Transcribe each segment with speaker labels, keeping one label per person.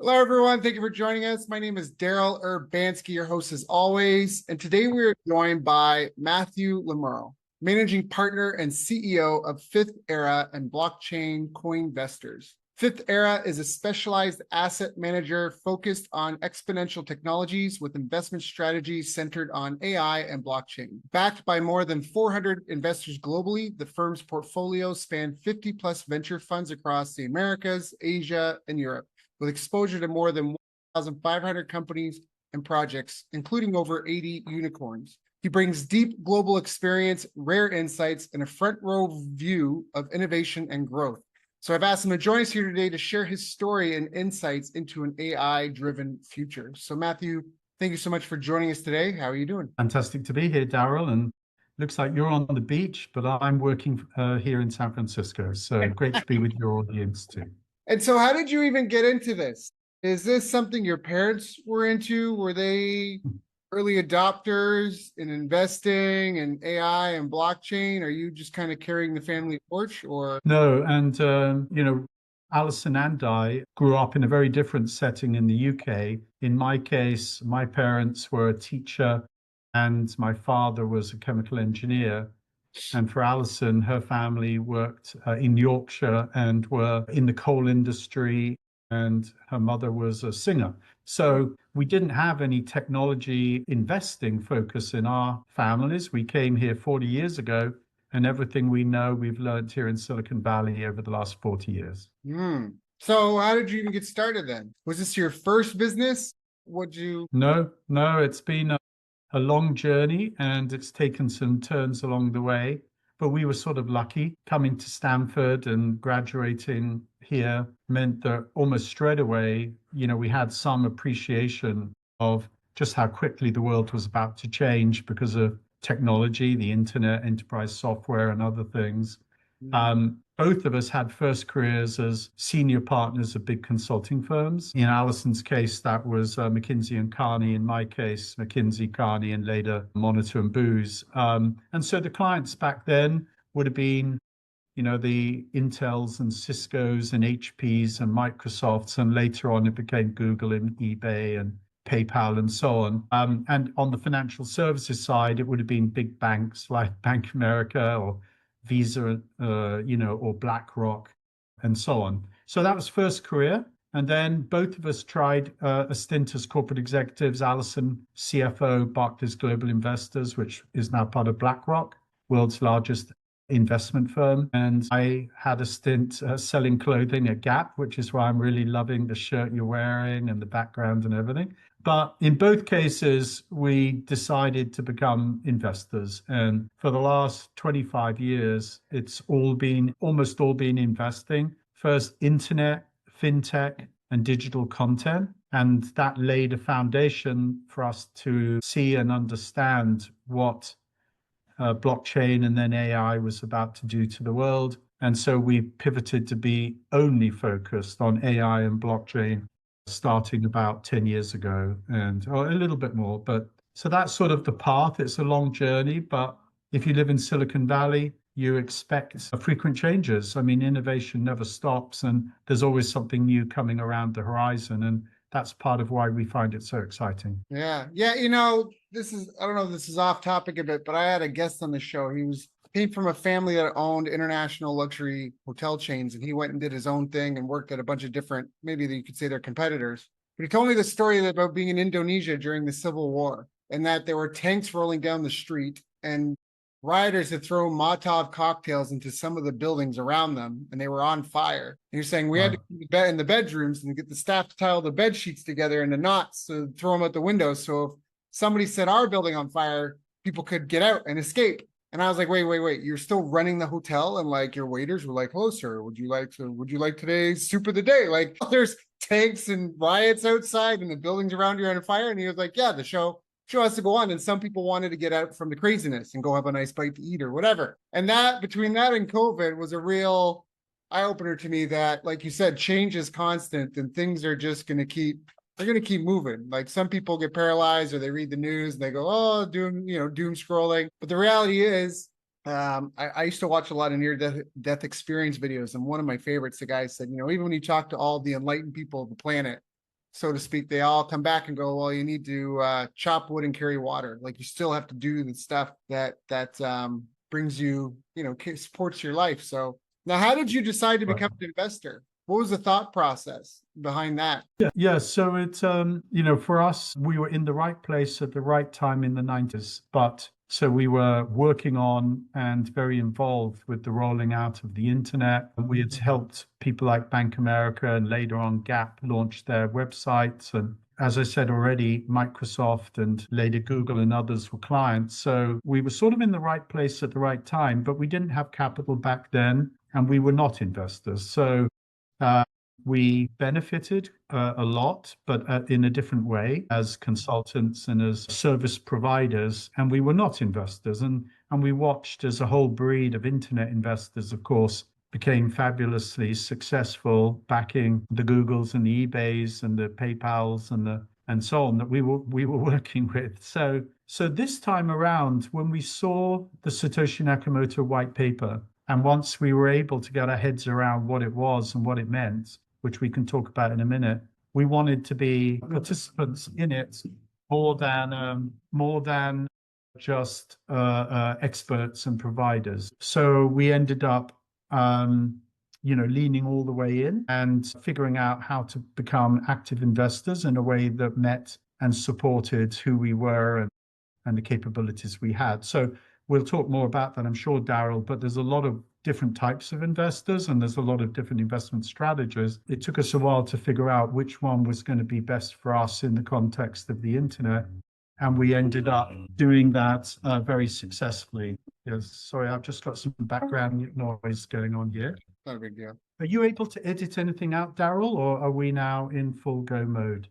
Speaker 1: Hello, everyone. Thank you for joining us. My name is Daryl Urbanski, your host as always. And today we're joined by Matthew Le Merle, managing partner and CEO of Fifth Era and blockchain co-investors. Fifth Era is a specialized asset manager focused on exponential technologies with investment strategies centered on AI and blockchain. Backed by more than 400 investors globally, the firm's portfolio spans 50 plus venture funds across the Americas, Asia, and Europe, with exposure to more than 1,500 companies and projects, including over 80 unicorns. He brings deep global experience, rare insights, and a front row view of innovation and growth. So I've asked him to join us here today to share his story and insights into an AI-driven future. So Matthew, thank you so much for joining us today. How are you doing?
Speaker 2: Fantastic to be here, Daryl. And looks like you're on the beach, but I'm working here in San Francisco. So great to be with your audience too.
Speaker 1: And so how did you even get into this? Is this something your parents were into? Were they early adopters in investing and AI and blockchain? Are you just kind of carrying the family torch or?
Speaker 2: No, and Alison and I grew up in a very different setting in the UK. In my case, my parents were a teacher and my father was a chemical engineer. And for Alison, her family worked in Yorkshire and were in the coal industry, and her mother was a singer. So we didn't have any technology investing focus in our families. We came here 40 years ago, and everything we know we've learned here in Silicon Valley over the last 40 years.
Speaker 1: So how did you even get started then? Was this your first business?
Speaker 2: No, it's been a long journey, and it's taken some turns along the way. But we were sort of lucky. Coming to Stanford and graduating here meant that almost straight away, we had some appreciation of just how quickly the world was about to change because of technology, the internet, enterprise software, and other things. Both of us had first careers as senior partners of big consulting firms. In Alison's case, that was McKinsey and Carney. In my case, McKinsey, Carney, and later Monitor and Booz. And so the clients back then would have been, the Intels and Ciscos and HPs and Microsofts. And later on, it became Google and eBay and PayPal and so on. And on the financial services side, it would have been big banks like Bank of America or Visa, or BlackRock, and so on. So that was first career. And then both of us tried a stint as corporate executives. Alison, CFO, Barclays Global Investors, which is now part of BlackRock, world's largest investment firm. And I had a stint selling clothing at Gap, which is why I'm really loving the shirt you're wearing and the background and everything. But in both cases, we decided to become investors. And for the last 25 years, it's almost all been investing. First, internet, fintech, and digital content. And that laid a foundation for us to see and understand what blockchain and then AI was about to do to the world. And so we pivoted to be only focused on AI and blockchain starting about 10 years ago, and a little bit more. But so that's sort of the path. It's a long journey, but if you live in Silicon Valley, you expect frequent changes. I mean, innovation never stops, and there's always something new coming around the horizon. And that's part of why we find it so exciting.
Speaker 1: Yeah. I don't know if this is off topic a bit, but I had a guest on the show. He came from a family that owned international luxury hotel chains, and he went and did his own thing and worked at a bunch of different, maybe you could say they're competitors. But he told me the story about being in Indonesia during the Civil War, and that there were tanks rolling down the street, and rioters had thrown Molotov cocktails into some of the buildings around them, and they were on fire. And you're saying we had to keep in the bedrooms and get the staff to tie all the bed sheets together into knots to throw them out the window. So if somebody set our building on fire, people could get out and escape. And I was like, wait, you're still running the hotel? And like your waiters were like, hello, sir, would you like today's soup of the day? Like there's tanks and riots outside and the buildings around you are on fire. And he was like, yeah, the show has to go on. And some people wanted to get out from the craziness and go have a nice bite to eat or whatever. And that between that and COVID was a real eye opener to me that, like you said, change is constant and things are just going to keep moving. Like some people get paralyzed or they read the news and they go, oh, doom scrolling. But the reality is, I used to watch a lot of near-death experience videos. And one of my favorites, the guy said, even when you talk to all the enlightened people of the planet, so to speak, they all come back and go, well, you need to chop wood and carry water. Like you still have to do the stuff that brings you, supports your life. So now, how did you decide to become an investor? What was the thought process behind that?
Speaker 2: Yeah. So it's, for us, we were in the right place at the right time in the 90s. But so we were working on and very involved with the rolling out of the internet. We had helped people like Bank America and later on Gap launch their websites. And as I said already, Microsoft and later Google and others were clients. So we were sort of in the right place at the right time, but we didn't have capital back then and we were not investors. So we benefited a lot, but in a different way as consultants and as service providers, and we were not investors. And we watched as a whole breed of internet investors, of course, became fabulously successful, backing the Googles and the eBays and the PayPals and so on that we were working with. So this time around, when we saw the Satoshi Nakamoto white paper, and once we were able to get our heads around what it was and what it meant, which we can talk about in a minute, we wanted to be participants in it more than just experts and providers. So we ended up, leaning all the way in and figuring out how to become active investors in a way that met and supported who we were and the capabilities we had. So we'll talk more about that, I'm sure, Daryl, but there's a lot of different types of investors and there's a lot of different investment strategies. It took us a while to figure out which one was going to be best for us in the context of the internet. And we ended up doing that very successfully. Yes, sorry, I've just got some background noise going on here.
Speaker 1: Not a big deal.
Speaker 2: Are you able to edit anything out, Daryl, or are we now in full go mode?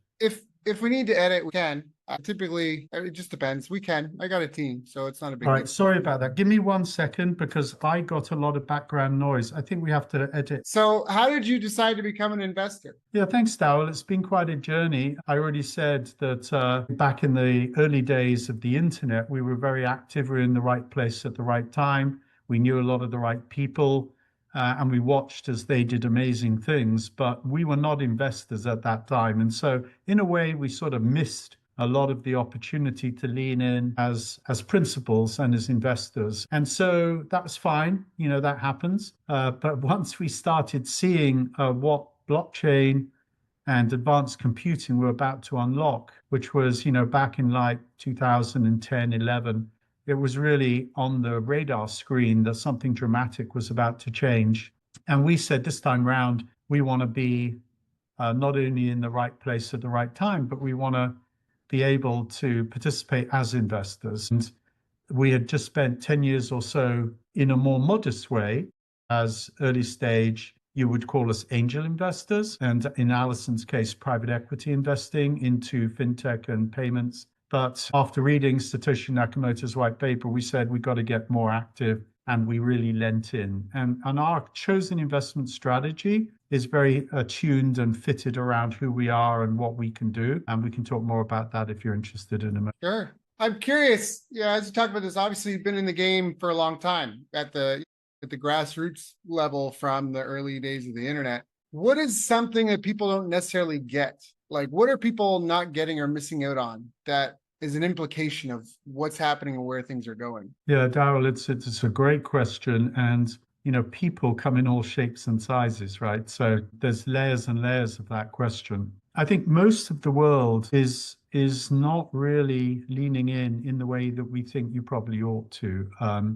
Speaker 1: If we need to edit, we can. Typically, it just depends. We can. I got a team, so it's not a big
Speaker 2: All
Speaker 1: deal.
Speaker 2: right, sorry about that. Give me 1 second because I got a lot of background noise. I think we have to edit.
Speaker 1: So how did you decide to become an investor?
Speaker 2: Yeah, thanks, Darrell. It's been quite a journey. I already said that back in the early days of the internet, we were very active. We were in the right place at the right time. We knew a lot of the right people. And we watched as they did amazing things, but we were not investors at that time. And so in a way, we sort of missed a lot of the opportunity to lean in as principals and as investors. And so that's fine. That happens. But once we started seeing what blockchain and advanced computing were about to unlock, which was, back in like 2010, 11, it was really on the radar screen that something dramatic was about to change. And we said this time round, we want to be not only in the right place at the right time, but we want to be able to participate as investors. And we had just spent 10 years or so in a more modest way as early stage. You would call us angel investors. And in Alison's case, private equity investing into fintech and payments. But after reading Satoshi Nakamoto's white paper, we said we got to get more active, and we really lent in. And our chosen investment strategy is very attuned and fitted around who we are and what we can do. And we can talk more about that if you're interested in a moment.
Speaker 1: Sure. I'm curious, as you talk about this, obviously you've been in the game for a long time at the grassroots level from the early days of the internet. What is something that people don't necessarily get? Like, what are people not getting or missing out on that is an implication of what's happening and where things are going?
Speaker 2: Yeah, Daryl, it's a great question. And, people come in all shapes and sizes, right? So there's layers and layers of that question. I think most of the world is not really leaning in the way that we think you probably ought to.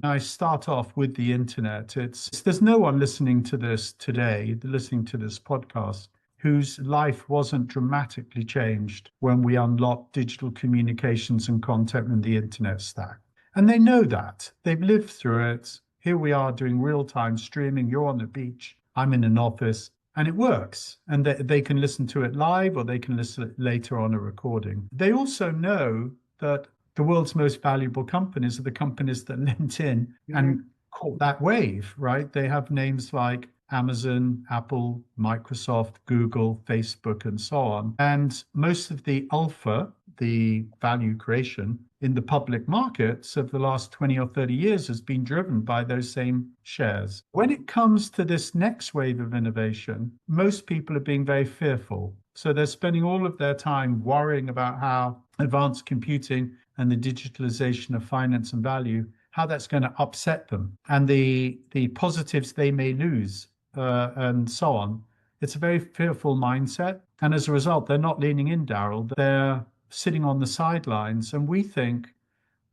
Speaker 2: I start off with the internet. There's no one listening to this today, listening to this podcast, whose life wasn't dramatically changed when we unlocked digital communications and content in the internet stack. And they know that. They've lived through it. Here we are doing real-time streaming. You're on the beach. I'm in an office. And it works. And they can listen to it live or they can listen later on a recording. They also know that the world's most valuable companies are the companies that lent in and caught that wave, right? They have names like Amazon, Apple, Microsoft, Google, Facebook, and so on. And most of the alpha the value creation in the public markets of the last 20 or 30 years has been driven by those same shares. When it comes to this next wave of innovation, most people are being very fearful. So they're spending all of their time worrying about how advanced computing and the digitalization of finance and value, how that's going to upset them and the positives they may lose and so on. It's a very fearful mindset. And as a result, they're not leaning in, Daryl. They're sitting on the sidelines. And we think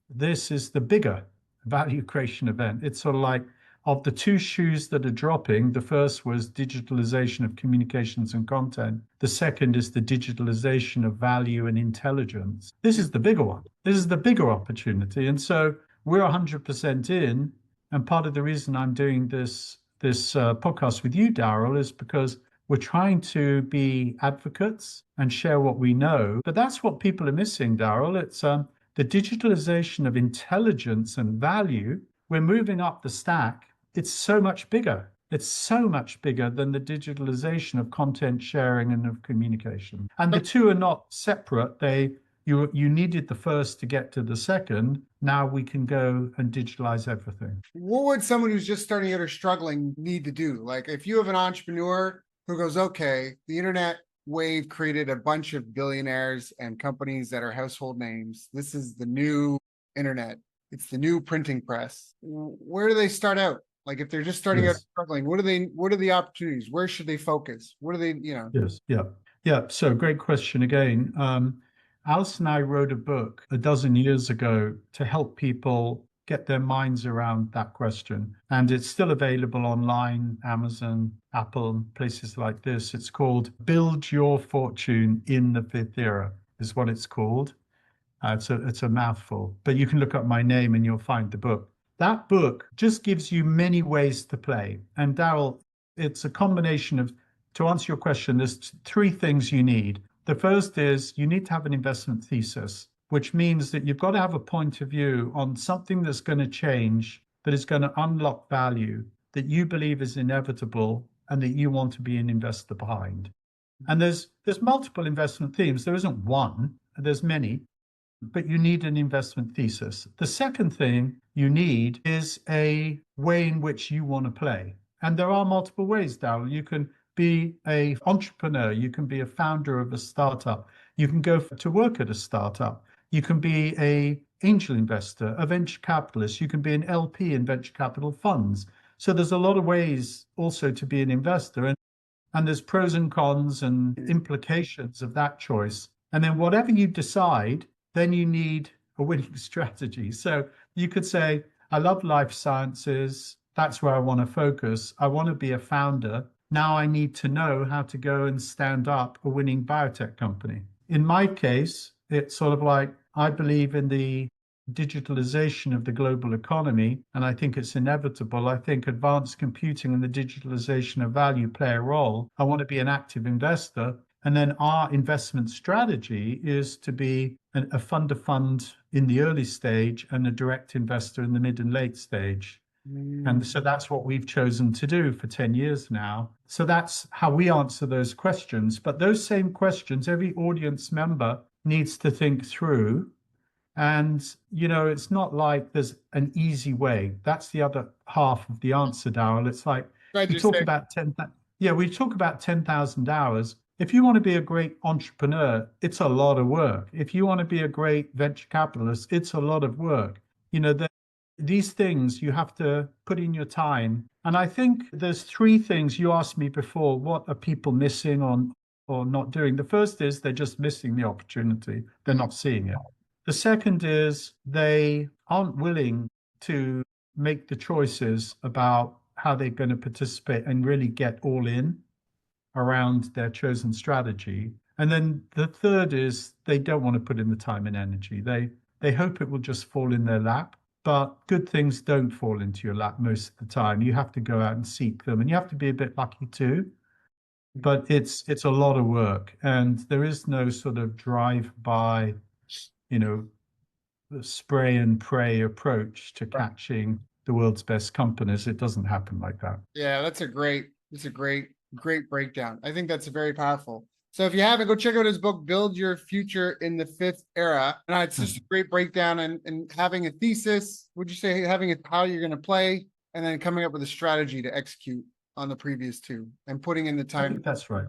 Speaker 2: this is the bigger value creation event. It's sort of like, of the two shoes that are dropping, the first was digitalization of communications and content. The second is the digitalization of value and intelligence. This is the bigger one. This is the bigger opportunity. And so we're 100% in. And part of the reason I'm doing this podcast with you, Daryl, is because we're trying to be advocates and share what we know. But that's what people are missing, Daryl. It's the digitalization of intelligence and value. We're moving up the stack. It's so much bigger. It's so much bigger than the digitalization of content sharing and of communication. And the two are not separate. You needed the first to get to the second. Now we can go and digitalize everything.
Speaker 1: What would someone who's just starting out or struggling need to do? Like if you have an entrepreneur who goes, okay, the internet wave created a bunch of billionaires and companies that are household names. This is the new internet. It's the new printing press. Where do they start out? Like if they're just starting out struggling, what are the opportunities? Where should they focus? What are they,
Speaker 2: Yes. Yeah. So great question again. Alice and I wrote a book a dozen years ago to help people get their minds around that question. And it's still available online, Amazon, Apple, places like this. It's called Build Your Fortune in the Fifth Era, is what it's called. It's a mouthful, but you can look up my name and you'll find the book. That book just gives you many ways to play. And Daryl, it's a combination of, to answer your question, there's three things you need. The first is you need to have an investment thesis, which means that you've got to have a point of view on something that's going to change, that is going to unlock value, that you believe is inevitable, and that you want to be an investor behind. And there's multiple investment themes. There isn't one, there's many, but you need an investment thesis. The second thing you need is a way in which you want to play. And there are multiple ways, Daryl. You can be an entrepreneur. You can be a founder of a startup. You can go to work at a startup. You can be an angel investor, a venture capitalist. You can be an LP in venture capital funds. So there's a lot of ways also to be an investor. And there's pros and cons and implications of that choice. And then whatever you decide, then you need a winning strategy. So you could say, I love life sciences. That's where I want to focus. I want to be a founder. Now I need to know how to go and stand up a winning biotech company. In my case, it's sort of like, I believe in the digitalization of the global economy, and I think it's inevitable. I think advanced computing and the digitalization of value play a role. I want to be an active investor. And then our investment strategy is to be a fund of fund in the early stage and a direct investor in the mid and late stage. And so that's what we've chosen to do for 10 years now. So that's how we answer those questions. But those same questions, every audience member needs to think through. And, it's not like there's an easy way. That's the other half of the answer, Daryl. It's like we talk about 10,000 hours. If you want to be a great entrepreneur, it's a lot of work. If you want to be a great venture capitalist, it's a lot of work. These things you have to put in your time. And I think there's three things you asked me before. What are people missing or not doing? The first is they're just missing the opportunity. They're not seeing it. The second is they aren't willing to make the choices about how they're going to participate and really get all in around their chosen strategy. And then the third is they don't want to put in the time and energy. They hope it will just fall in their lap, but good things don't fall into your lap most of the time. You have to go out and seek them, and you have to be a bit lucky too. But it's a lot of work, and there is no sort of drive-by, spray and pray approach to catching the world's best companies. It doesn't happen like that.
Speaker 1: Yeah, that's a great breakdown. I think that's very powerful. So if you haven't, go check out his book, Build Your Future in the Fifth Era. And it's just a great breakdown and having a thesis. Would you say having it how you're going to play and then coming up with a strategy to execute on the previous two and putting in the
Speaker 2: I
Speaker 1: time.
Speaker 2: think that's right.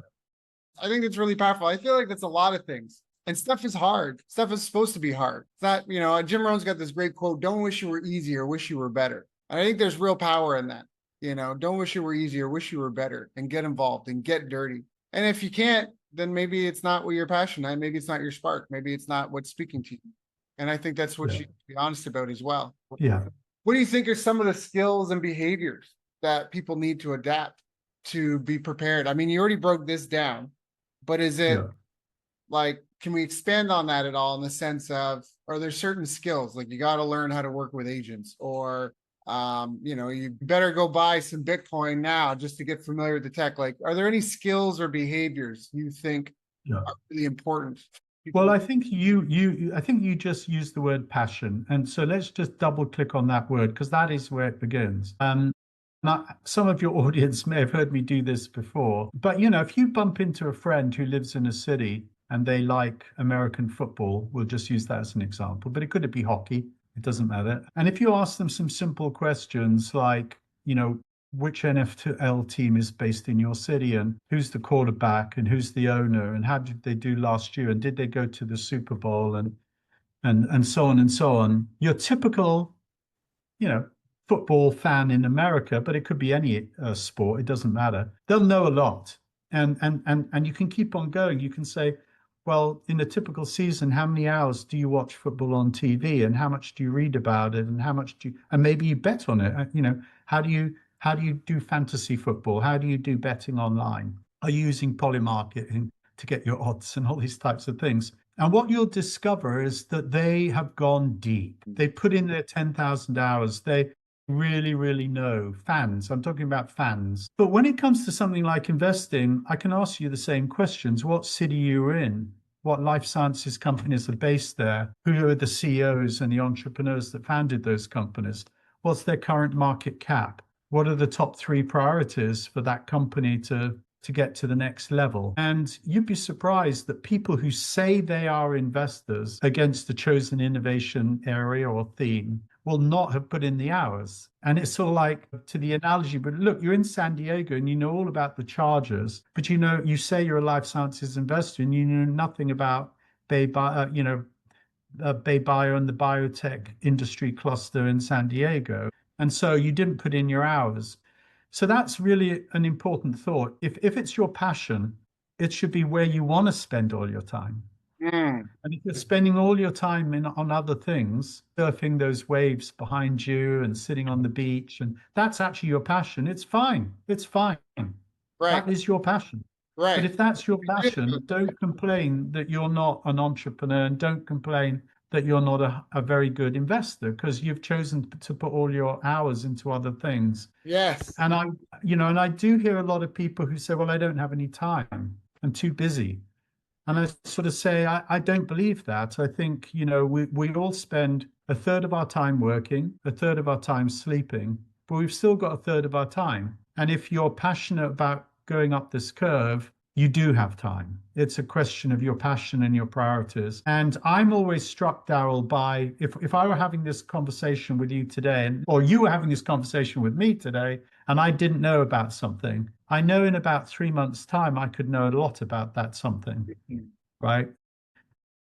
Speaker 1: I think that's really powerful. I feel like that's a lot of things. And stuff is hard. Stuff is supposed to be hard. It's not, Jim Rohn's got this great quote, don't wish you were easy or wish you were better. And I think there's real power in that. Don't wish you were easy or wish you were better and get involved and get dirty. And if you can't, then maybe it's not what you're passionate at. Maybe it's not your spark. Maybe it's not what's speaking to you. And I think that's what you should be honest about as well.
Speaker 2: Yeah.
Speaker 1: What do you think are some of the skills and behaviors that people need to adapt to be prepared? I mean, you already broke this down, but is it like, can we expand on that at all in the sense of, are there certain skills like you got to learn how to work with agents, or you better go buy some Bitcoin now just to get familiar with the tech? Like, are there any skills or behaviors you think are really important?
Speaker 2: Well, I think I think you just used the word passion, and so let's just double click on that word because that is where it begins. Now, some of your audience may have heard me do this before, but if you bump into a friend who lives in a city and they like American football, we'll just use that as an example, but it could be hockey. It doesn't matter. And if you ask them some simple questions like, which NFL team is based in your city and who's the quarterback and who's the owner and how did they do last year and did they go to the Super Bowl and so on and so on. Your typical, football fan in America, but it could be any sport. It doesn't matter. They'll know a lot, and you can keep on going. You can say, well, in a typical season, how many hours do you watch football on TV, and how much do you read about it, and how much do you, and maybe you bet on it. How do you do fantasy football? How do you do betting online? Are you using polymarketing to get your odds and all these types of things? And what you'll discover is that they have gone deep. They put in their 10,000 hours. They really, really know. Fans. I'm talking about fans. But when it comes to something like investing, I can ask you the same questions. What city you're in? What life sciences companies are based there? Who are the CEOs and the entrepreneurs that founded those companies? What's their current market cap? What are the top 3 priorities for that company to get to the next level? And you'd be surprised that people who say they are investors against a chosen innovation area or theme will not have put in the hours. And it's sort of like, to the analogy, but look, you're in San Diego and you know all about the Chargers, but you say you're a life sciences investor and you know nothing about Bay Bio and the biotech industry cluster in San Diego. And so you didn't put in your hours. So that's really an important thought. If it's your passion, it should be where you want to spend all your time. And if you're spending all your time on other things, surfing those waves behind you and sitting on the beach, and that's actually your passion, it's fine. It's fine. Right. That is your passion. Right. But if that's your passion, don't complain that you're not an entrepreneur, and don't complain that you're not a very good investor because you've chosen to put all your hours into other things. Yes. And I do hear a lot of people who say, well, I don't have any time. I'm too busy. And I sort of say, I don't believe that. I think, we all spend a third of our time working, a third of our time sleeping, but we've still got a third of our time. And if you're passionate about going up this curve, you do have time. It's a question of your passion and your priorities. And I'm always struck, Daryl, by if I were having this conversation with you today, or you were having this conversation with me today, and I didn't know about something, I know in about 3 months' time, I could know a lot about that something, right?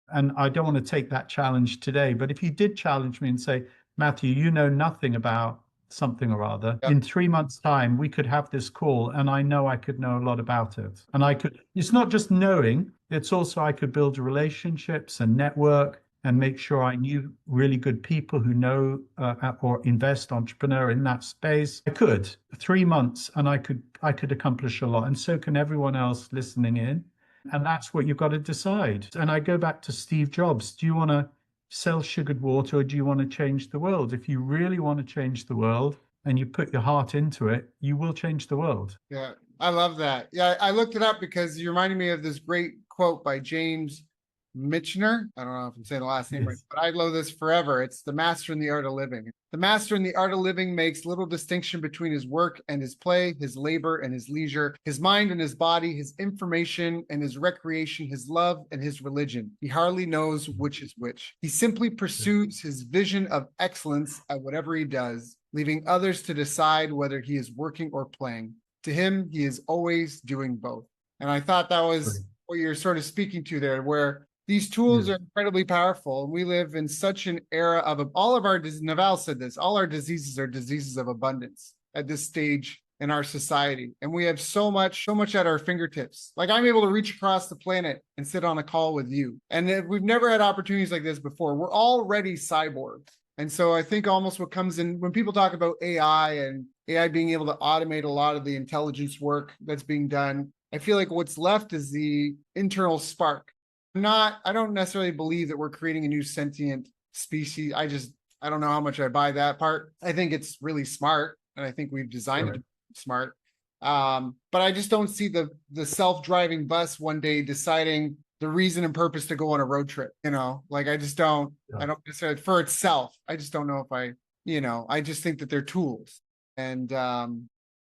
Speaker 2: And I don't want to take that challenge today, but if you did challenge me and say, Matthew, you know nothing about something or other, in 3 months' time, we could have this call, and I know I could know a lot about it. And it's not just knowing, it's also I could build relationships and network and make sure I knew really good people who know or invest entrepreneur in that space. I could 3 months, and I could accomplish a lot, and so can everyone else listening in. And that's what you've got to decide. And I go back to Steve Jobs. Do you want to sell sugared water, or do you want to change the world? If you really want to change the world and you put your heart into it, you will change the world. Yeah, I love that. Yeah, I looked it up because you reminded me of this great quote by James
Speaker 1: Michener. I don't know if I'm saying the last name right,
Speaker 2: Yes.
Speaker 1: but I love this forever. It's the master in the art of living. The master in the art of living makes little distinction between his work and his play, his labor and his leisure, his mind and his body, his information and his recreation, his love and his religion. He hardly knows which is which. He simply pursues his vision of excellence at whatever he does, leaving others to decide whether he is working or playing. To him, he is always doing both. And I thought that was what you're sort of speaking to there, where these tools are incredibly powerful. We live in such an era of all of our, Naval said this, all our diseases are diseases of abundance at this stage in our society. And we have so much at our fingertips. Like I'm able to reach across the planet and sit on a call with you. And we've never had opportunities like this before. We're already cyborgs. And so I think almost what comes in when people talk about AI and AI being able to automate a lot of the intelligence work that's being done, I feel like what's left is the internal spark. I don't necessarily believe that we're creating a new sentient species. I don't know how much I buy that part. I think it's really smart, and I think we've designed it to be smart. But I just don't see the self-driving bus one day deciding the reason and purpose to go on a road trip. Like I don't necessarily for itself. I just don't know if I just think that they're tools. And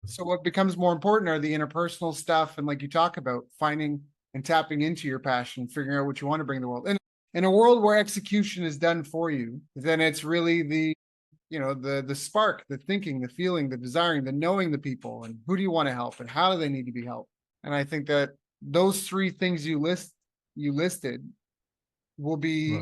Speaker 1: so what becomes more important are the interpersonal stuff, and like you talk about, finding and tapping into your passion, figuring out what you want to bring to the world. And in a world where execution is done for you, then it's really the spark, the thinking, the feeling, the desiring, the knowing the people, and who do you want to help and how do they need to be helped. And I think that those three things you listed will be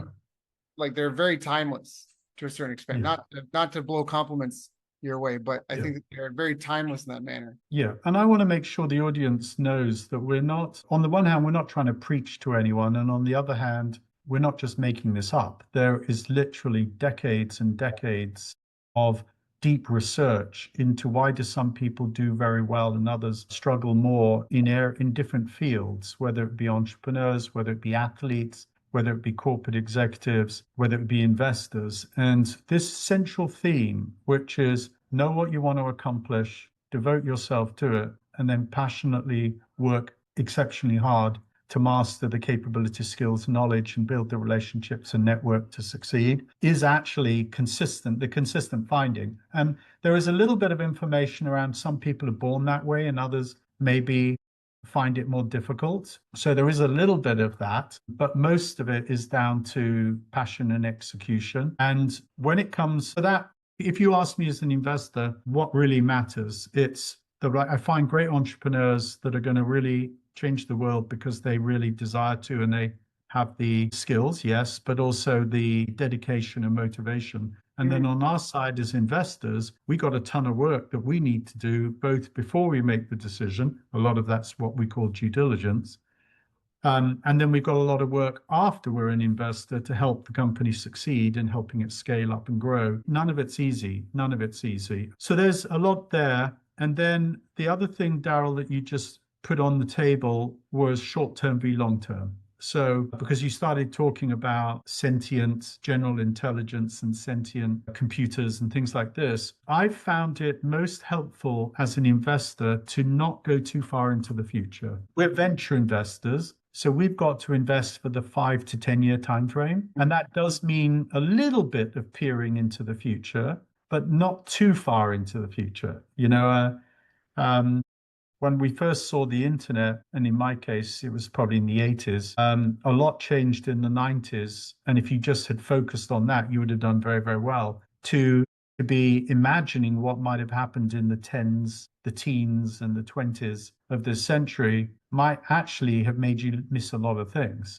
Speaker 1: like, they're very timeless to a certain extent. Not to blow compliments your way, but I think that they're very timeless in that manner.
Speaker 2: Yeah. And I want to make sure the audience knows that we're not, on the one hand, we're not trying to preach to anyone. And on the other hand, we're not just making this up. There is literally decades and decades of deep research into why do some people do very well and others struggle more in different fields, whether it be entrepreneurs, whether it be athletes, whether it be corporate executives, whether it be investors. And this central theme, which is know what you want to accomplish, devote yourself to it, and then passionately work exceptionally hard to master the capability, skills, knowledge, and build the relationships and network to succeed, is actually the consistent finding. And there is a little bit of information around some people are born that way and others maybe find it more difficult. So there is a little bit of that, but most of it is down to passion and execution. And when it comes to that, if you ask me as an investor, what really matters, I find great entrepreneurs that are going to really change the world because they really desire to, and they have the skills, yes, but also the dedication and motivation. And then on our side as investors, we got a ton of work that we need to do both before we make the decision. A lot of that's what we call due diligence. And then we've got a lot of work after we're an investor to help the company succeed and helping it scale up and grow. None of it's easy. So there's a lot there. And then the other thing, Daryl, that you just put on the table was short-term v long-term. So because you started talking about sentient general intelligence and sentient computers and things like this, I've found it most helpful as an investor to not go too far into the future. We're venture investors, so we've got to invest for the 5 to 10 year time frame. And that does mean a little bit of peering into the future, but not too far into the future. When we first saw the internet, and in my case, it was probably in the 80s, a lot changed in the 90s. And if you just had focused on that, you would have done very, very well. To be imagining what might have happened in the teens, and the 20s of this century might actually have made you miss a lot of things.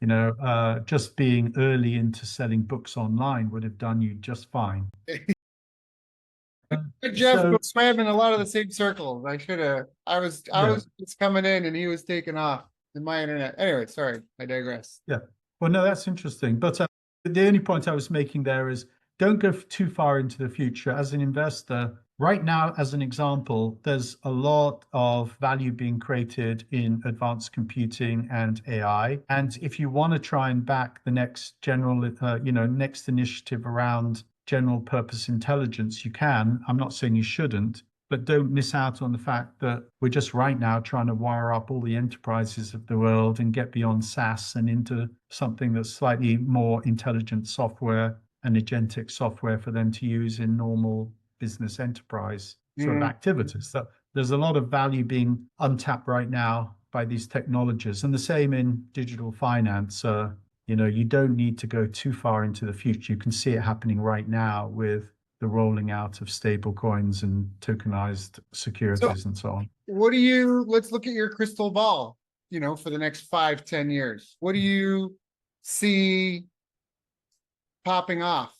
Speaker 2: Just being early into selling books online would have done you just fine.
Speaker 1: Jeff swam in a lot of the same circles. I was just coming in and he was taking off in my internet. Anyway, sorry, I digress.
Speaker 2: Yeah. Well, no, that's interesting. But the only point I was making there is don't go too far into the future. As an investor, right now, as an example, there's a lot of value being created in advanced computing and AI. And if you want to try and back the next next initiative around general purpose intelligence, you can. I'm not saying you shouldn't, but don't miss out on the fact that we're just right now trying to wire up all the enterprises of the world and get beyond SaaS and into something that's slightly more intelligent software and agentic software for them to use in normal business enterprise sort of activities. So there's a lot of value being untapped right now by these technologies, and the same in digital finance. You don't need to go too far into the future. You can see it happening right now with the rolling out of stable coins and tokenized securities and so on.
Speaker 1: Let's look at your crystal ball, for the next 5-10 years. What do you see popping off,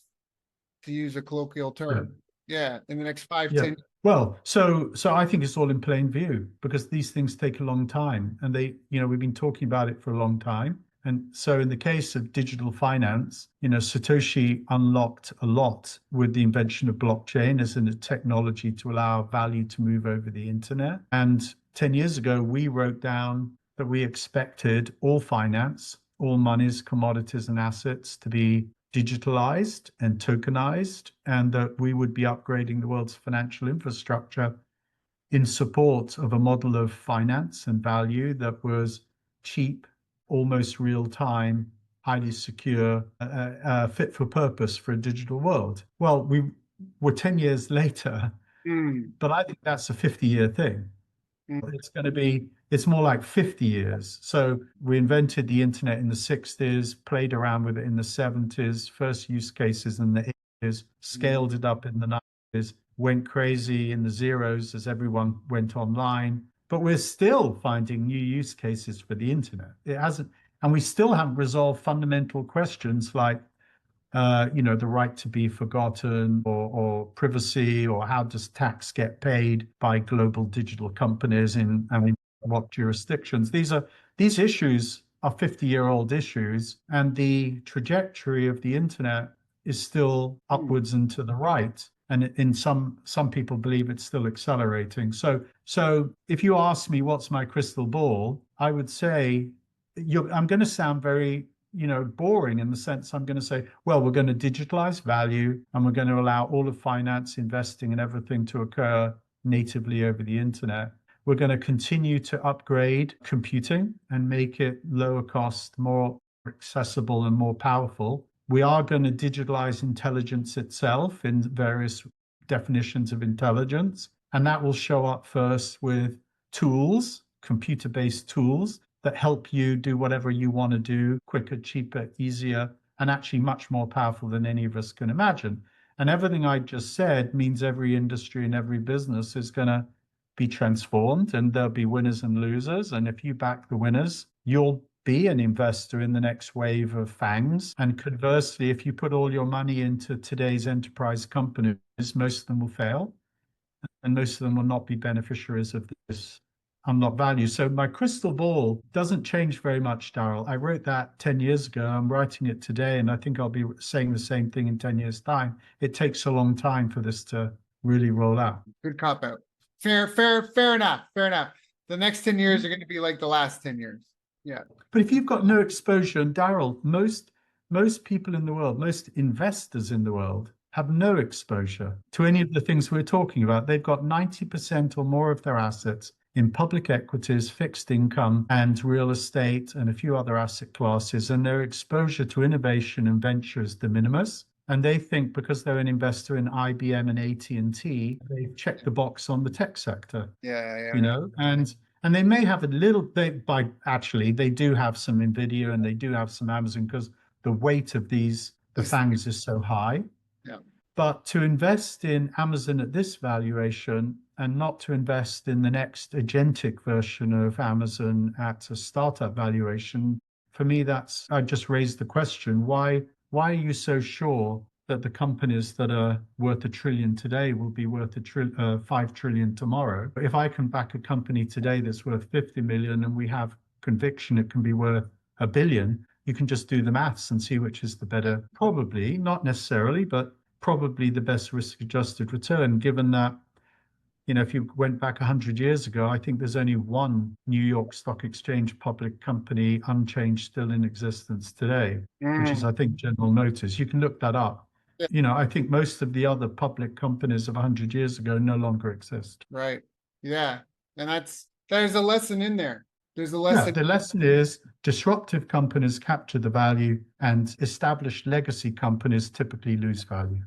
Speaker 1: to use a colloquial term? Yeah, in the next 5-10 years.
Speaker 2: Well, so I think it's all in plain view, because these things take a long time, and we've been talking about it for a long time. And so in the case of digital finance, Satoshi unlocked a lot with the invention of blockchain as a technology to allow value to move over the internet. And 10 years ago, we wrote down that we expected all finance, all monies, commodities, and assets to be digitalized and tokenized, and that we would be upgrading the world's financial infrastructure in support of a model of finance and value that was cheap, almost real time, highly secure, fit for purpose for a digital world. Well, we're 10 years later, but I think that's a 50-year thing. It's more like 50 years. So we invented the internet in the 60s, played around with it in the 70s, first use cases in the 80s, scaled it up in the 90s, went crazy in the zeros as everyone went online. But we're still finding new use cases for the internet. And we still haven't resolved fundamental questions like, the right to be forgotten, or privacy, or how does tax get paid by global digital companies in what jurisdictions. These issues are 50-year-old issues, and the trajectory of the internet is still upwards and to the right. And in some people believe it's still accelerating. So if you ask me what's my crystal ball, I would say I'm going to sound very boring, in the sense I'm going to say, well, we're going to digitalize value, and we're going to allow all of finance, investing, and everything to occur natively over the internet. We're going to continue to upgrade computing and make it lower cost, more accessible, and more powerful. We are going to digitalize intelligence itself in various definitions of intelligence. And that will show up first with tools, computer-based tools that help you do whatever you want to do quicker, cheaper, easier, and actually much more powerful than any of us can imagine. And everything I just said means every industry and every business is going to be transformed, and there'll be winners and losers. And if you back the winners, you'll be an investor in the next wave of FANGs. And conversely, if you put all your money into today's enterprise companies, most of them will fail, and most of them will not be beneficiaries of this unlocked value. So my crystal ball doesn't change very much, Daryl. I wrote that 10 years ago. I'm writing it today, and I think I'll be saying the same thing in 10 years' time. It takes a long time for this to really roll out.
Speaker 1: Good cop out. Fair enough. The next 10 years are going to be like the last 10 years. Yeah.
Speaker 2: But if you've got no exposure, and Daryl, most people in the world, most investors in the world have no exposure to any of the things we're talking about. They've got 90% or more of their assets in public equities, fixed income, and real estate, and a few other asset classes. And their exposure to innovation and venture is de minimis. And they think because they're an investor in IBM and AT&T, they've checked the box on the tech sector.
Speaker 1: Yeah.
Speaker 2: And they may have a little bit actually, they do have some NVIDIA and they do have some Amazon, because the weight of the FANGs is so high.
Speaker 1: Yeah.
Speaker 2: But to invest in Amazon at this valuation, and not to invest in the next agentic version of Amazon at a startup valuation, for me, I just raised the question, why are you so sure that the companies that are worth $1 trillion today will be worth $5 trillion tomorrow? If I can back a company today that's worth 50 million, and we have conviction it can be worth $1 billion, you can just do the maths and see which is the better, probably, not necessarily, but probably the best risk-adjusted return, given that, if you went back 100 years ago, I think there's only one New York Stock Exchange public company unchanged still in existence today, which is, I think, General Motors. You can look that up. you know, I think most of the other public companies of 100 years ago no longer exist.
Speaker 1: Right. Yeah. And there's a lesson in there. There's a
Speaker 2: Yeah,
Speaker 1: lesson.
Speaker 2: the lesson is disruptive companies capture the value and established legacy companies typically lose value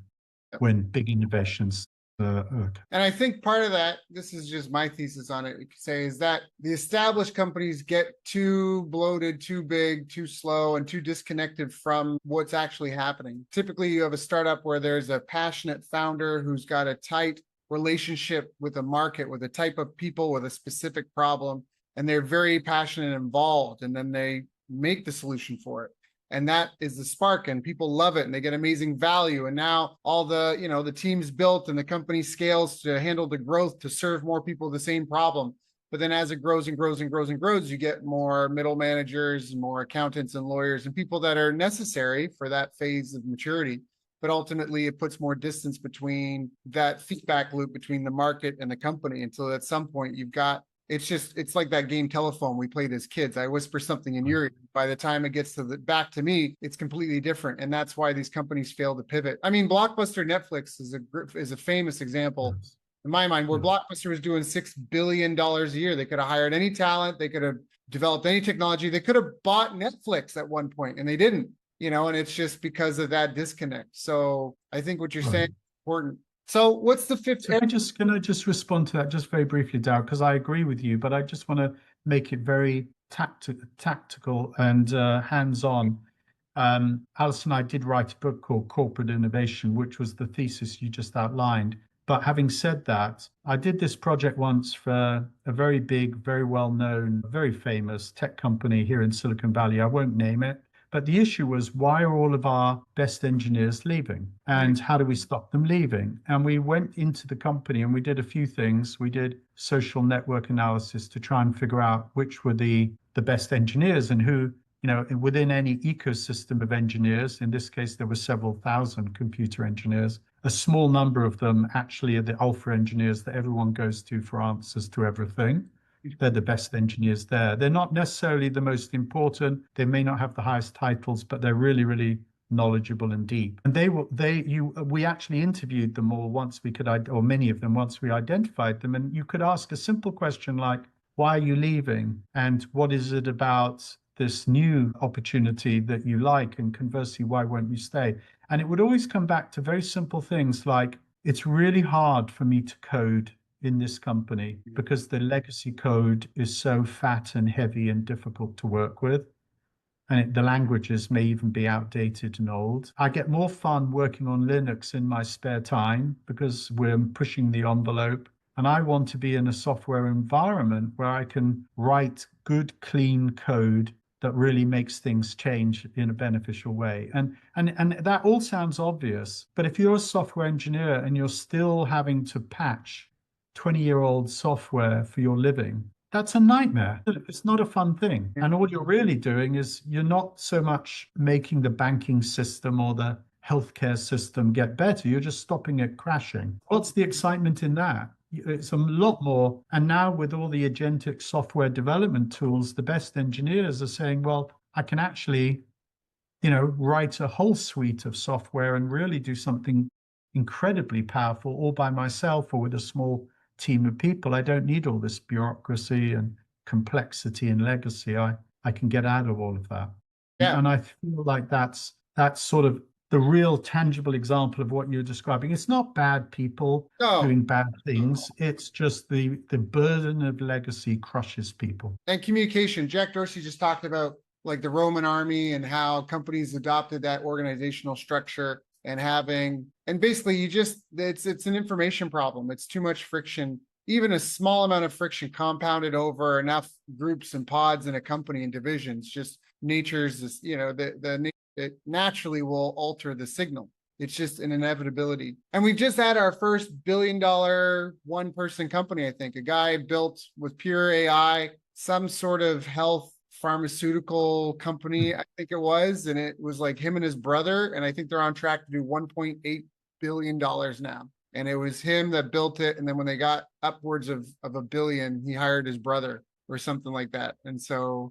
Speaker 2: when big innovations occur.
Speaker 1: And I think part of that, this is just my thesis on it, we could say, is that the established companies get too bloated, too big, too slow, and too disconnected from what's actually happening. Typically, you have a startup where there's a passionate founder who's got a tight relationship with a market, with a type of people, with a specific problem, and they're very passionate and involved, and then they make the solution for it. And that is the spark, and people love it, and they get amazing value. And now all the, you know, the team's built and the company scales to handle the growth to serve more people the same problem. But then as it grows and grows and grows and grows, you get more middle managers and more accountants and lawyers and people that are necessary for that phase of maturity. But ultimately, it puts more distance between that feedback loop between the market and the company until at some point you've got, it's like that game Telephone we played as kids. I whisper something in your ear. By the time it gets to back to me, it's completely different. And that's why these companies fail to pivot. I mean, Blockbuster Netflix is a famous example in my mind, where Blockbuster was doing $6 billion a year. They could have hired any talent. They could have developed any technology. They could have bought Netflix at one point, and they didn't, you know, and it's just because of that disconnect. So I think what you're saying is important. So what's the fifth?
Speaker 2: Can I just respond to that just very briefly, Darryl, because I agree with you, but I just want to make it very tactical and hands-on. Alice and I did write a book called Corporate Innovation, which was the thesis you just outlined. But having said that, I did this project once for a very big, very well-known, very famous tech company here in Silicon Valley. I won't name it. But the issue was, why are all of our best engineers leaving? And how do we stop them leaving? And we went into the company and we did a few things. We did social network analysis to try and figure out which were the best engineers and who, you know, within any ecosystem of engineers, in this case, there were several thousand computer engineers. A small number of them actually are the alpha engineers that everyone goes to for answers to everything. They're the best engineers there. They're not necessarily the most important. They may not have the highest titles, but they're really, really knowledgeable and deep. And we actually interviewed them all once we could, or many of them once we identified them. And you could ask a simple question like, why are you leaving? And what is it about this new opportunity that you like? And conversely, why won't you stay? And it would always come back to very simple things like, it's really hard for me to code in this company because the legacy code is so fat and heavy and difficult to work with. And the languages may even be outdated and old. I get more fun working on Linux in my spare time because we're pushing the envelope. And I want to be in a software environment where I can write good, clean code that really makes things change in a beneficial way. And that all sounds obvious. But if you're a software engineer and you're still having to patch 20-year-old software for your living, that's a nightmare. It's not a fun thing. And all you're really doing is you're not so much making the banking system or the healthcare system get better. You're just stopping it crashing. What's the excitement in that? It's a lot more. And now with all the agentic software development tools, the best engineers are saying, well, I can actually, you know, write a whole suite of software and really do something incredibly powerful all by myself or with a small team of people. I don't need all this bureaucracy and complexity and legacy. I can get out of all of that. Yeah. And I feel like that's sort of the real tangible example of what you're describing. It's not bad people doing bad things. It's just the burden of legacy crushes people. And
Speaker 1: communication. Jack Dorsey just talked about like the Roman army and how companies adopted that organizational structure and basically it's an information problem. It's too much friction. Even a small amount of friction compounded over enough groups and pods in a company and divisions, just nature's, you know, it naturally will alter the signal. It's just an inevitability. And we've just had our first $1 billion one-person company, I think. A guy built with pure AI, some sort of health pharmaceutical company, I think it was. And it was like him and his brother. And I think they're on track to do $1.8 billion now. And it was him that built it. And then when they got upwards of $1 billion, he hired his brother or something like that. And so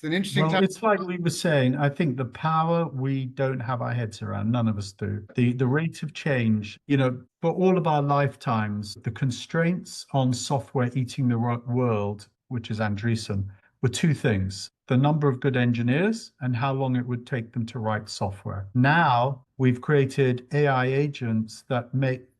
Speaker 1: It's an interesting
Speaker 2: Well,
Speaker 1: time.
Speaker 2: it's like we were saying, I think the power we don't have our heads around, none of us do. The rate of change, for all of our lifetimes, the constraints on software eating the world, which is Andreessen, were two things: the number of good engineers and how long it would take them to write software. Now we've created AI agents that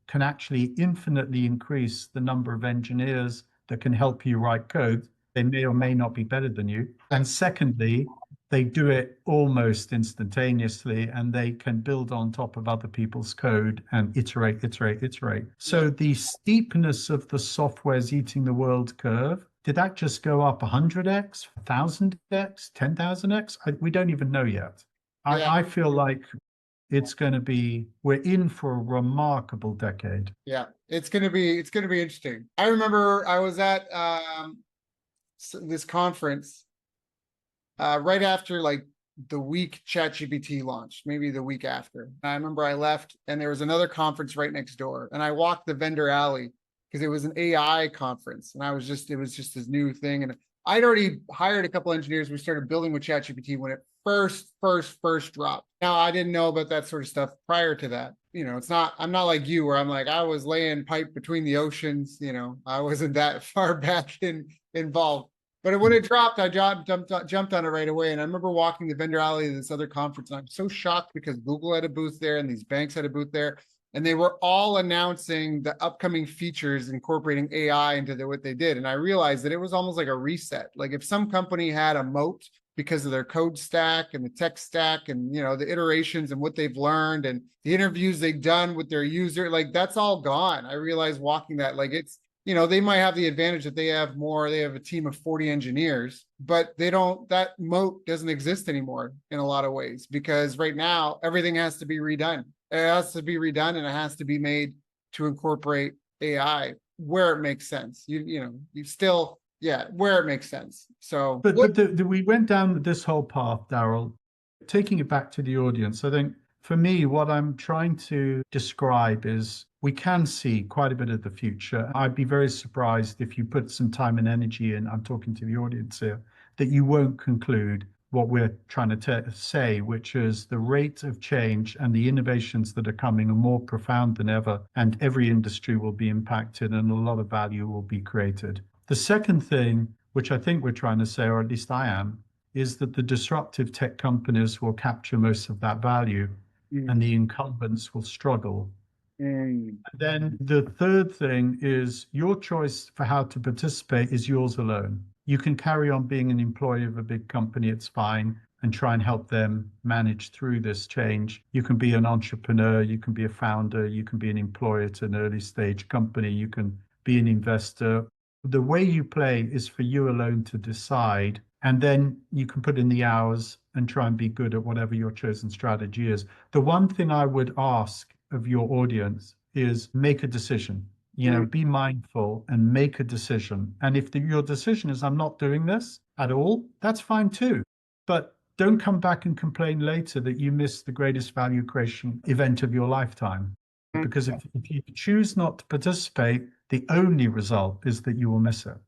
Speaker 2: can actually infinitely increase the number of engineers that can help you write code. They may or may not be better than you. And secondly, they do it almost instantaneously, and they can build on top of other people's code and iterate, iterate, iterate. So the steepness of the software's eating the world curve, did that just go up 100x, 1000x, 10,000x? We don't even know yet.
Speaker 1: Yeah.
Speaker 2: I feel like we're in for a remarkable decade.
Speaker 1: Yeah, it's gonna be interesting. I remember I was at this conference right after like the week ChatGPT launched, maybe the week after. I remember I left and there was another conference right next door, and I walked the vendor alley because it was an AI conference, and it was just this new thing, and I'd already hired a couple engineers. We started building with ChatGPT when it first dropped. Now, I didn't know about that sort of stuff prior to that. I'm not like you where I'm like, I was laying pipe between the oceans. I wasn't that far back involved. But when it dropped, I jumped on it right away. And I remember walking the vendor alley to this other conference, and I'm so shocked because Google had a booth there and these banks had a booth there. And they were all announcing the upcoming features incorporating AI into what they did. And I realized that it was almost like a reset. Like if some company had a moat because of their code stack and the tech stack and, the iterations and what they've learned and the interviews they've done with their user, like that's all gone. I realized walking that, like they might have the advantage that they have a team of 40 engineers, but that moat doesn't exist anymore in a lot of ways, because right now everything has to be redone. It has to be redone, and it has to be made to incorporate AI where it makes sense. Where it makes sense. So,
Speaker 2: but we went down this whole path, Daryl, taking it back to the audience. I think for me, what I'm trying to describe is we can see quite a bit of the future. I'd be very surprised if you put some time and energy in, I'm talking to the audience here, that you won't conclude what we're trying to say, which is the rate of change and the innovations that are coming are more profound than ever, and every industry will be impacted and a lot of value will be created. The second thing, which I think we're trying to say, or at least I am, is that the disruptive tech companies will capture most of that value and the incumbents will struggle. And then the third thing is your choice for how to participate is yours alone. You can carry on being an employee of a big company, it's fine, and try and help them manage through this change. You can be an entrepreneur, you can be a founder, you can be an employee at an early stage company, you can be an investor. The way you play is for you alone to decide, and then you can put in the hours and try and be good at whatever your chosen strategy is. The one thing I would ask of your audience is make a decision. Be mindful and make a decision. And if your decision is I'm not doing this at all, that's fine too. But don't come back and complain later that you missed the greatest value creation event of your lifetime. Because if you choose not to participate, the only result is that you will miss it.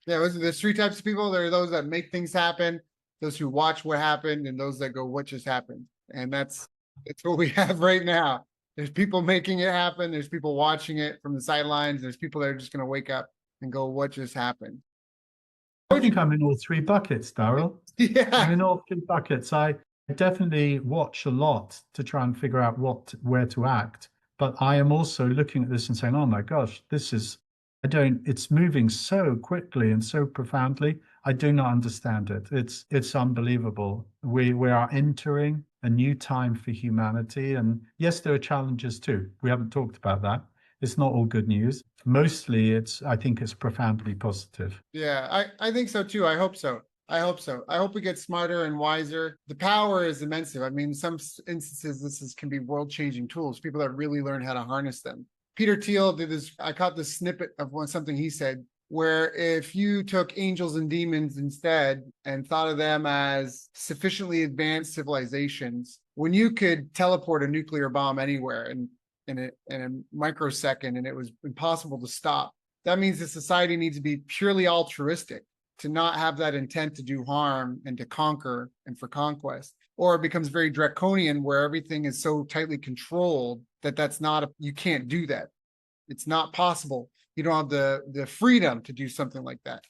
Speaker 1: Yeah, there's three types of people. There are those that make things happen, those who watch what happened, and those that go, what just happened? And that's what we have right now. There's people making it happen. There's people watching it from the sidelines. There's people that are just going to wake up and go, what just happened?
Speaker 2: I think I'm in all three buckets, Daryl.
Speaker 1: Yeah.
Speaker 2: I'm in all three buckets. I definitely watch a lot to try and figure out where to act. But I am also looking at this and saying, oh my gosh, it's moving so quickly and so profoundly. I do not understand it. It's unbelievable. We are entering a new time for humanity. And yes, there are challenges too. We haven't talked about that. It's not all good news. Mostly I think it's profoundly positive.
Speaker 1: Yeah, I think so too. I hope so. I hope we get smarter and wiser. The power is immense. I mean, some instances, can be world-changing tools, people that really learn how to harness them. Peter Thiel did this. I caught this snippet of something he said, where if you took angels and demons instead and thought of them as sufficiently advanced civilizations, when you could teleport a nuclear bomb anywhere in a microsecond and it was impossible to stop, that means the society needs to be purely altruistic. to not have that intent to do harm and to conquer and for conquest, or it becomes very draconian where everything is so tightly controlled that you can't do that. It's not possible. You don't have the freedom to do something like that.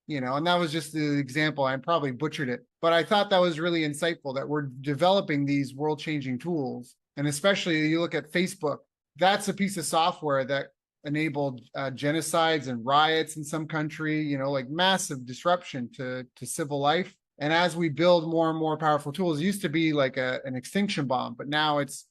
Speaker 1: And that was just the example. I probably butchered it, but I thought that was really insightful that we're developing these world-changing tools. And especially you look at Facebook, that's a piece of software that enabled genocides and riots in some country, like massive disruption to civil life. And as we build more and more powerful tools, it used to be like an extinction bomb, but now it's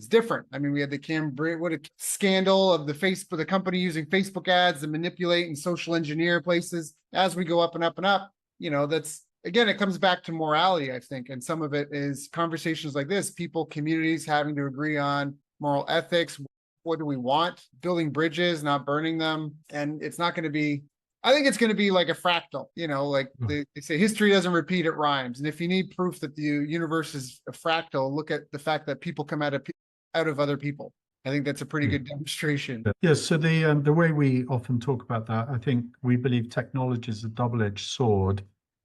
Speaker 1: different. I mean, we had the scandal of the company using Facebook ads to manipulate and social engineer places. As we go up and up and up, that's, again, it comes back to morality, I think. And some of it is conversations like this, communities having to agree on moral ethics. What do we want? Building bridges, not burning them. And it's not going to be, I think it's going to be like a fractal, like they say history doesn't repeat, it rhymes. And if you need proof that the universe is a fractal, look at the fact that people come out of other people. I think that's a pretty good demonstration.
Speaker 2: Yes. So the way we often talk about that, I think we believe technology is a double-edged sword.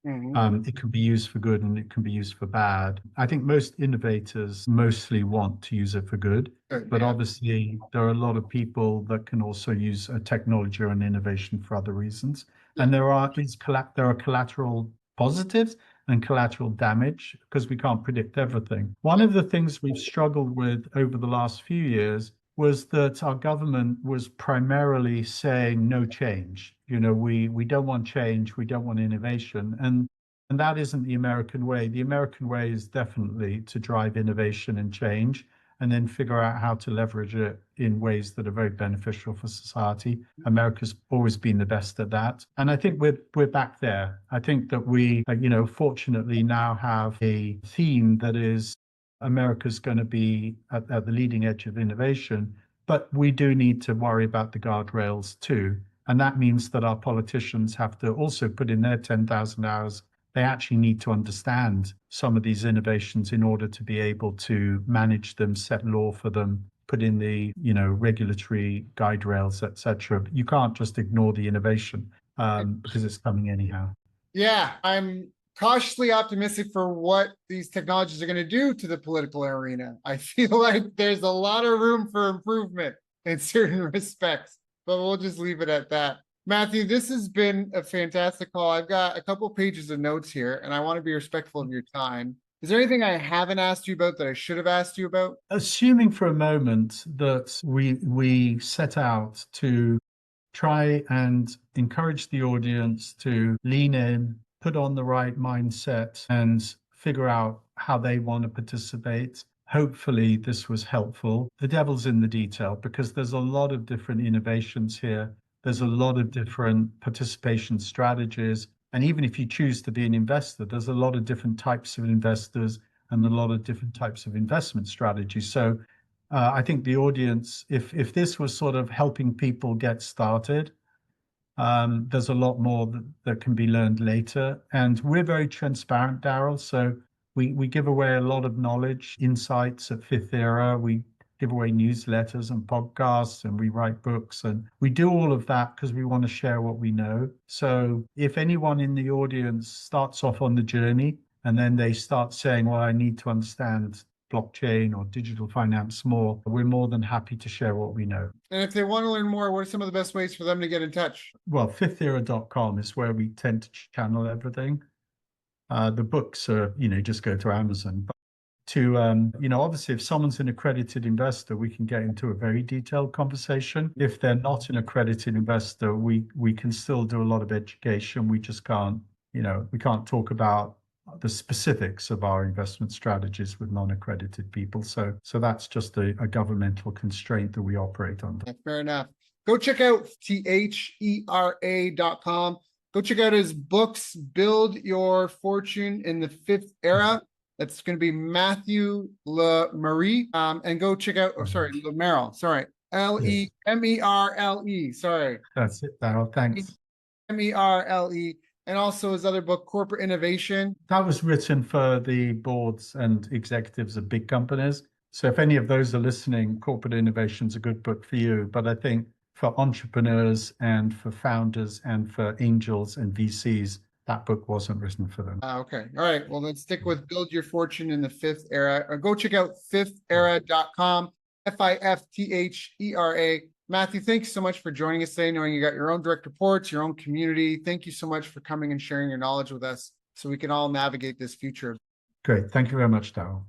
Speaker 2: It can be used for good and it can be used for bad. I think most innovators mostly want to use it for good, but obviously there are a lot of people that can also use a technology or an innovation for other reasons. And there are collateral positives and collateral damage because we can't predict everything. One of the things we've struggled with over the last few years was that our government was primarily saying no change. We don't want change, we don't want innovation. And that isn't the American way. The American way is definitely to drive innovation and change and then figure out how to leverage it in ways that are very beneficial for society. America's always been the best at that. And I think we're back there. I think that we, fortunately now have a theme that is America's going to be at the leading edge of innovation, but we do need to worry about the guardrails too. And that means that our politicians have to also put in their 10,000 hours. They actually need to understand some of these innovations in order to be able to manage them, set law for them, put in the regulatory guide rails, etc. You can't just ignore the innovation because it's coming anyhow.
Speaker 1: Yeah, I'm cautiously optimistic for what these technologies are going to do to the political arena. I feel like there's a lot of room for improvement in certain respects, but we'll just leave it at that. Matthew, this has been a fantastic call. I've got a couple pages of notes here, and I want to be respectful of your time. Is there anything I haven't asked you about that I should have asked you about?
Speaker 2: Assuming for a moment that we set out to try and encourage the audience to lean in, put on the right mindset, and figure out how they want to participate. Hopefully this was helpful. The devil's in the detail because there's a lot of different innovations here. There's a lot of different participation strategies. And even if you choose to be an investor, there's a lot of different types of investors and a lot of different types of investment strategies. So I think the audience, if this was sort of helping people get started, there's a lot more that can be learned later. And we're very transparent, Daryl. So we give away a lot of knowledge, insights at Fifth Era. We give away newsletters and podcasts, and we write books, and we do all of that because we want to share what we know. So if anyone in the audience starts off on the journey and then they start saying, well, I need to understand blockchain or digital finance more, we're more than happy to share what we know.
Speaker 1: And if they want to learn more, what are some of the best ways for them to get in touch?
Speaker 2: Well, fifthera.com is where we tend to channel everything. The books are, just go to Amazon. But obviously, if someone's an accredited investor, we can get into a very detailed conversation. If they're not an accredited investor, we can still do a lot of education. We just can't, we can't talk about the specifics of our investment strategies with non-accredited people. So that's just a governmental constraint that we operate under.
Speaker 1: Yeah, fair enough. Go check out theera.com. Go check out his books, Build Your Fortune in the Fifth Era. That's going to be Matthew Le Merle. And go check out, Le Merle, Lemerle, sorry.
Speaker 2: That's it, Daryl, thanks.
Speaker 1: Merle. And also his other book, Corporate Innovation.
Speaker 2: That was written for the boards and executives of big companies. So if any of those are listening, Corporate Innovation is a good book for you. But I think for entrepreneurs and for founders and for angels and VCs, that book wasn't written for them.
Speaker 1: Okay. All right. Well, then stick with Build Your Fortune in the Fifth Era. Or go check out fifthera.com, FIFTHERA. Matthew, thanks so much for joining us today, knowing you got your own direct reports, your own community. Thank you so much for coming and sharing your knowledge with us so we can all navigate this future.
Speaker 2: Great. Thank you very much, Darryl.